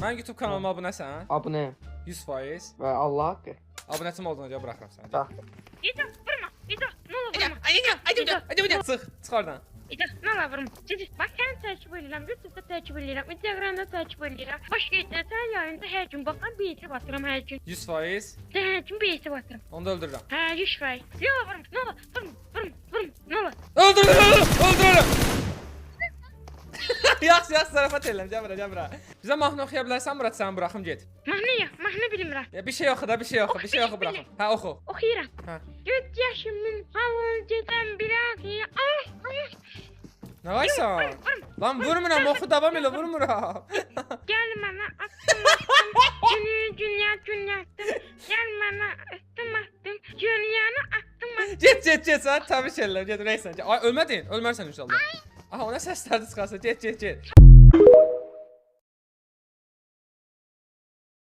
Mən YouTube kanalıma abunəsən? Abunəyəm 100%. və Allah haqqı. Abunəçim olduğuna görə buraxıram səni. Bax. İdo, vurma. İdo, ne olur vurma. Çıx, çıx oradan. İdo, ne olur vurma. Cici, bak seni takip edirəm, YouTube'da takip edirəm, Instagram'da takip edirəm. Başqa etsən yayında hər gün baxan bir eti batıram hər gün. 100%. Hər gün bir eti batıram. Onu da öldürürəm. Hə, 100%. Ne olur vurma, ne olur vurma, ne olur. Öldürürəm. Yaxşı, zarafat edirəm. Gəl bura. Bizə mahnı oxuya bilərsən, Murad, səni buraxım get. Mahnı bilmirəm. Ya bir şey oxu da, bir şey oxu buraxım. Hə, oxu. Oxuyuram. Hə. Göz yaşımın halını gedən biraz Nə varsan? Lan vurmuram, oxu davam elə, vurmuram. Gel bana attım, gün yattım. Gel bana attım, dünyanı attım. Get, səni təbrik edirəm, get, rəysən. Ay, ölmədin, ölmərsən inşallah. Aha, ona səslərdi çıxarsa, get.